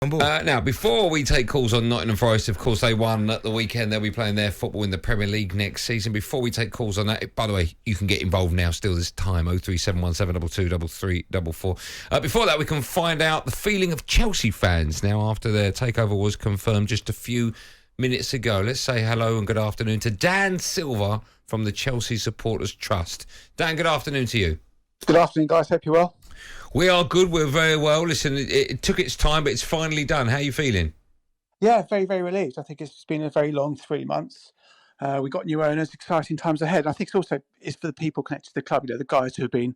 Now, before we take calls on Nottingham Forest, of course, they won at the weekend. They'll be playing their football in the Premier League next season. Before we take calls on that, by the way, you can get involved now still this time, 03717223344. Before that, we can find out the feeling of Chelsea fans now after their takeover was confirmed just a few minutes ago. Let's say hello and good afternoon to Dan Silver from the Chelsea Supporters Trust. Dan, good afternoon to you. Good afternoon, guys. Hope you're well. We are good. We're very well. Listen, it took its time, but it's finally done. How are you feeling? Yeah, very, very relieved. I think it's been a very long 3 months. We got new owners, exciting times ahead. I think it's for the people connected to the club, the guys who have been,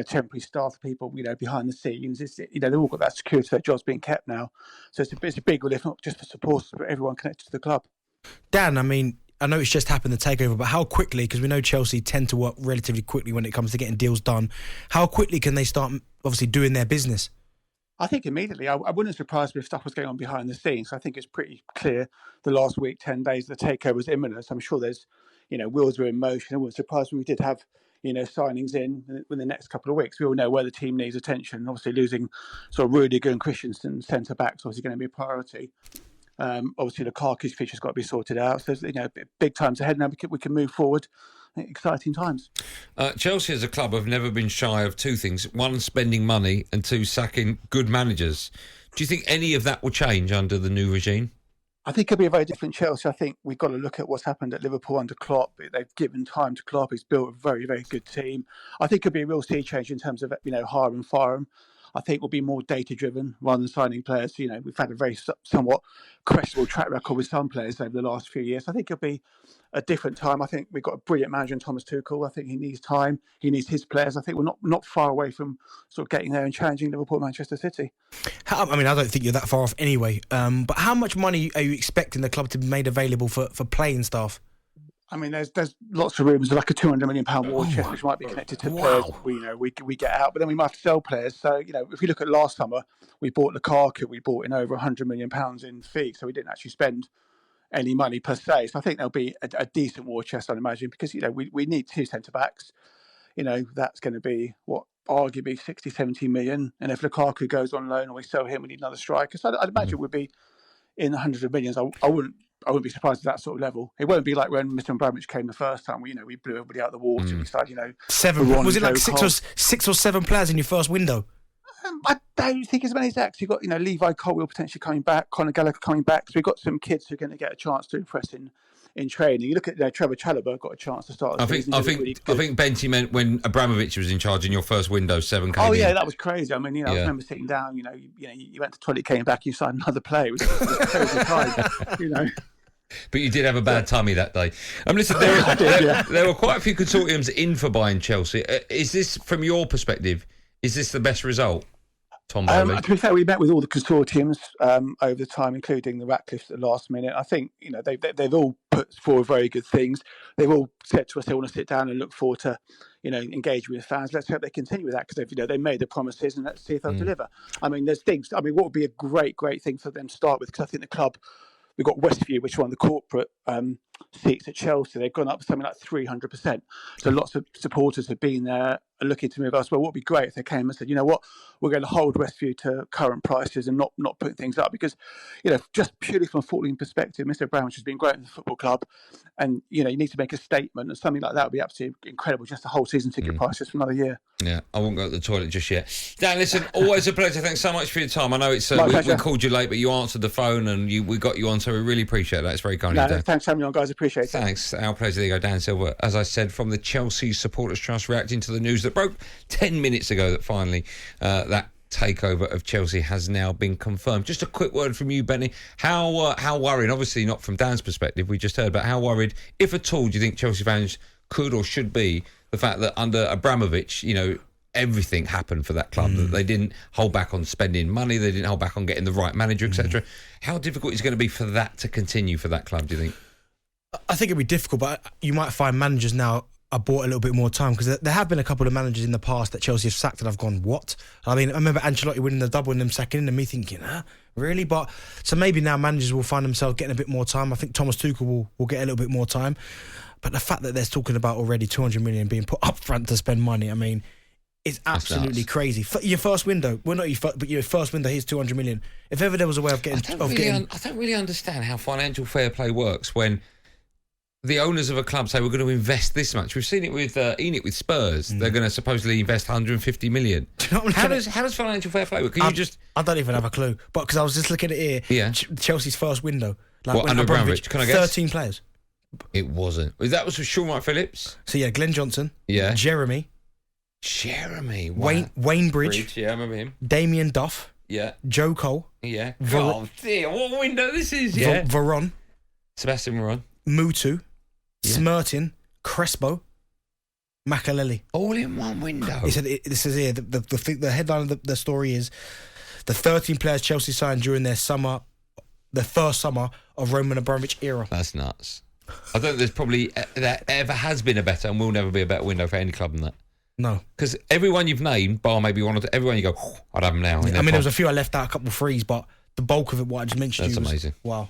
temporary staff, people, behind the scenes. They've all got that security, that job's being kept now. So it's a big relief, not just for supporters, but everyone connected to the club. Dan, I know it's just happened, the takeover, but how quickly, because we know Chelsea tend to work relatively quickly when it comes to getting deals done, how quickly can they start obviously doing their business? I think immediately. I wouldn't surprise me if stuff was going on behind the scenes. I think it's pretty clear the last week, 10 days, the takeover was imminent. So I'm sure there's, wheels were in motion. I wouldn't surprise me if we did have, signings in the next couple of weeks. We all know where the team needs attention. Obviously losing sort of Rudiger and Christensen centre-backs obviously going to be a priority. Obviously, Lukaku's future's got to be sorted out. So, big times ahead now. We can move forward. Exciting times. Chelsea as a club have never been shy of two things. One, spending money, and two, sacking good managers. Do you think any of that will change under the new regime? I think it'll be a very different Chelsea. I think we've got to look at what's happened at Liverpool under Klopp. They've given time to Klopp. He's built a very, very good team. I think it'll be a real sea change in terms of, hire and fire him. I think we'll be more data-driven rather than signing players. We've had a very somewhat questionable track record with some players over the last few years. I think it'll be a different time. I think we've got a brilliant manager in Thomas Tuchel. I think he needs time. He needs his players. I think we're not far away from sort of getting there and challenging Liverpool, Manchester City. I don't think you're that far off anyway. But how much money are you expecting the club to be made available for playing staff? There's lots of rumours of like a £200 million war chest, which might be connected to players. We get out, but then we might have to sell players. So if we look at last summer, we bought Lukaku, we bought in over £100 million in fees, so we didn't actually spend any money per se. So I think there'll be a decent war chest, I'd imagine, because we need two centre backs. That's going to be arguably 60, 70 million. And if Lukaku goes on loan or we sell him, we need another striker. So I'd imagine we'd be in the hundreds of millions. I wouldn't be surprised at that sort of level. It won't be like when Mr. Abramovich came the first time. We blew everybody out of the water. We started, seven. Was it like six or seven players in your first window? I don't think as many as that. You've got, Levi Colwill potentially coming back, Conor Gallagher coming back. So we've got some kids who are going to get a chance to impress in training. You look at Trevor Chalobah got a chance to start. I think Benty meant when Abramovich was in charge in your first window, 7 came in. That was crazy. I remember sitting down. You went to the toilet, came back, you signed another player. It was a crazy time. But you did have a bad tummy that day. Listen, there were quite a few consortiums in for buying Chelsea. Is this, from your perspective, is this the best result, Tom Boehly? To be fair, we met with all the consortiums over the time, including the Ratcliffes at the last minute. I think they've all put forward very good things. They've all said to us they want to sit down and look forward to engage with fans. Let's hope they continue with that because they made the promises and let's see if they'll deliver. There's things. What would be a great thing for them to start with? Because I think the club. We've got Westview, which are one of the corporate seats at Chelsea. They've gone up something like 300%. So lots of supporters have been there looking to move us. Well, what would be great if they came and said, you know what, we're going to hold Westview to current prices and not putting things up. Because, just purely from a footballing perspective, Mr. Abramovich has been great in the football club. And, you need to make a statement. And something like that would be absolutely incredible, just a whole season ticket prices for another year. Yeah, I won't go to the toilet just yet. Dan, listen, always a pleasure. Thanks so much for your time. I know it's we called you late, but you answered the phone and we got you on, so we really appreciate that. It's very kind of you, Dan. Thanks for having me on, guys. Appreciate it. Thanks. Our pleasure. There you go, Dan Silver, as I said, from the Chelsea Supporters Trust, reacting to the news that broke 10 minutes ago that finally that takeover of Chelsea has now been confirmed. Just a quick word from you, Benny. How worried, obviously not from Dan's perspective, we just heard, but how worried, if at all, do you think Chelsea fans could or should be the fact that under Abramovich, everything happened for that club, that they didn't hold back on spending money, they didn't hold back on getting the right manager, etc. How difficult is it going to be for that to continue for that club, do you think? I think it'll be difficult, but you might find managers now are bought a little bit more time, because there have been a couple of managers in the past that Chelsea have sacked and I've gone, what? I remember Ancelotti winning the double and them sacking him and me thinking, really? But so maybe now managers will find themselves getting a bit more time. I think Thomas Tuchel will get a little bit more time. But the fact that they're talking about already 200 million being put up front to spend money, is absolutely nuts. crazy. Your first window, well, not your first, but your first window, here's 200 million. If ever there was a way of getting, I don't really understand how financial fair play works when the owners of a club say we're going to invest this much. We've seen it with Enid with Spurs. They're going to supposedly invest 150 million. Do you know what how does financial fair play work? I don't even have a clue. But because I was just looking at it here, Yeah. Chelsea's first window. Like What, under Abramovich? Can I guess? 13 players. It wasn't. That was with Sean Wright Phillips. So yeah, Glenn Johnson. Yeah. Jeremy. Wow. Wayne Bridge. Yeah, I remember him. Damien Duff. Yeah. Joe Cole. Yeah. Oh dear, what window this is? Yeah. Veron. Sebastian Veron. Mutu. Yeah. Smertin. Crespo. Makaleli. All in one window. He said this is here. The headline of the story is the 13 players Chelsea signed during their first summer of Roman Abramovich era. That's nuts. I don't think there's probably that ever has been a better and will never be a better window for any club than that. No. Because everyone you've named, bar maybe one or two, everyone you go, I'd have them now. I mean, there was a few I left out, a couple of threes, but the bulk of it, what I just mentioned That's to you was, amazing. Wow.